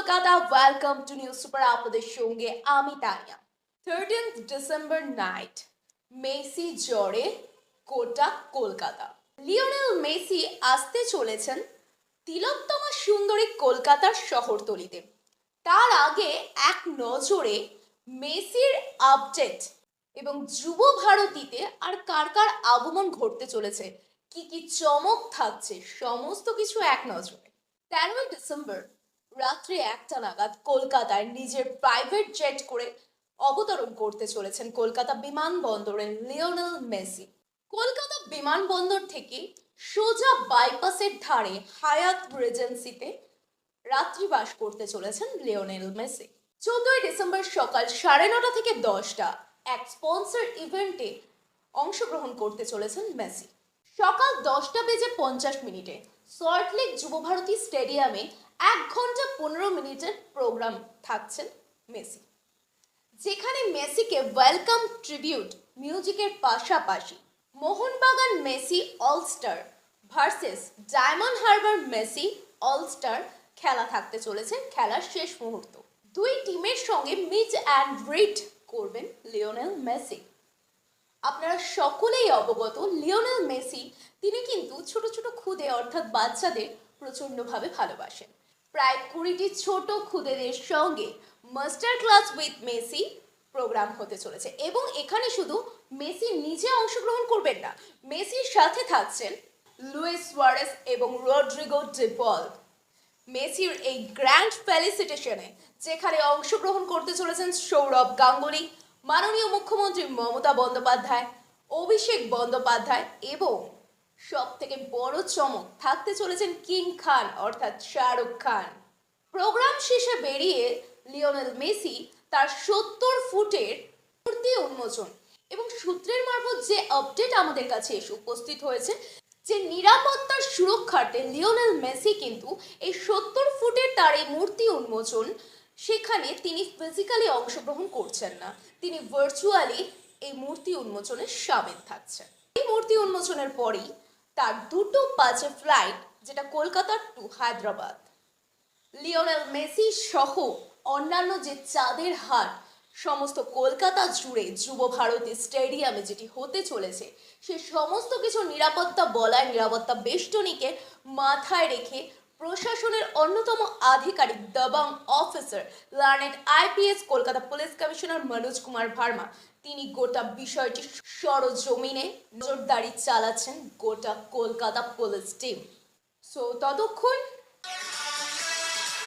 Kolkata, welcome to news super. আপনাদের সঙ্গে আমি Tania. 13th December night, Messi জ্বরে গোটা কলকাতা। লিওনেল মেসি আসতে চলেছেন তিলোত্তমা সুন্দরী কলকাতার শহরতলিতে। তার আগে এক নজরে মেসির আপডেট এবং যুব ভারতীতে আর কার কার আগমন ঘটতে চলেছে, কি কি চমক থাকছে, সমস্ত কিছু এক নজরে। 13ই ডিসেম্বর রাত্রি 1টা নাগাদ কলকাতায় নিজের প্রাইভেট জেট করে অবতরণ করতে চলেছেন কলকাতা বিমানবন্দরে লিওনেল মেসি। কলকাতা বিমানবন্দর থেকে সোজা বাইপাসের ধারে হায়াত রিজেন্সিতে রাত্রিবাস করতে চলেছেন লিওনেল মেসি। 14ই ডিসেম্বর সকাল 9:30 থেকে 10টা এক স্পন্সর ইভেন্টে অংশগ্রহণ করতে চলেছেন মেসি। সকাল 10:50 সল্টলেক যুবভারতী স্টেডিয়ামে 1 ঘন্টা 15 মিনিটের প্রোগ্রাম থাকছেন মেসি, যেখানে মেসিকে ওয়েলকাম ট্রিবিউট মিউজিকের পাশাপাশি Mohun Bagan Messi all star versus diamond Harbour Messi all star খেলা থাকতে চলেছে। খেলার শেষ মুহূর্ত দুই টিমের সঙ্গে মিট অ্যান্ড গ্রিট করবেন লিওনেল মেসি। আপনারা সকলেই অবগত, লিওনেল মেসি তিনি কিন্তু ছোট ছোট খুদে অর্থাৎ বাচ্চাদের প্রচণ্ডভাবে ভালোবাসেন। প্রায় 20টি ছোট খুদেদের সঙ্গে master class with Messi programme হতে চলেছে এবং এখানে শুধু মেসি নিজে অংশগ্রহণ করবেন না, মেসির সাথে থাকছেন লুইস সুয়ারেস এবং রড্রিগো ডি পল। মেসির এই গ্র্যান্ড ফেলিসিটেশনে যেখানে অংশগ্রহণ করতে চলেছেন সৌরভ গাঙ্গুলি, মাননীয় মুখ্যমন্ত্রী মমতা বন্দ্যোপাধ্যায়, অভিষেক বন্দ্যোপাধ্যায় এবং সব থেকে বড় চমক থাকতে চলেছেন কিং খান অর্থাৎ শাহরুখ খান। প্রোগ্রাম শেষে বেরিয়ে লিওনেল মেসি তার 70 ফুটের মূর্তি উন্মোচন এবং সূত্রের মারফত যে আপডেট আমাদের কাছে এসে উপস্থিত হয়েছে যে নিরাপত্তার সুরক্ষার্থে লিওনেল মেসি কিন্তু এই 70 ফুটের তার এই মূর্তি উন্মোচন সেখানে তিনি ফিজিক্যালি অংশগ্রহণ করছেন না, তিনি ভার্চুয়ালি এই মূর্তি উন্মোচনে সামিল থাকছেন। এই মূর্তি উন্মোচনের পরেই তার 2:05 ফ্লাইট, যেটা Kolkata to Hyderabad. Lionel Messi সহ অন্যান্য যে চাঁদের হাট সমস্ত কলকাতা জুড়ে যুব ভারতী স্টেডিয়ামে যেটি হতে চলেছে, সে সমস্ত কিছু নিরাপত্তা বলয়, নিরাপত্তা বেষ্টনীকে মাথায় রেখে প্রশাসনের অন্যতম আধিকারিক দবং officer learned IPS Kolkata police commissioner Manoj Kumar Verma তিনি গোটা বিষয়টি সরজমিনে নজরদারি চালাচ্ছেন গোটা কলকাতা পুলিশ টিম। সো ততক্ষণ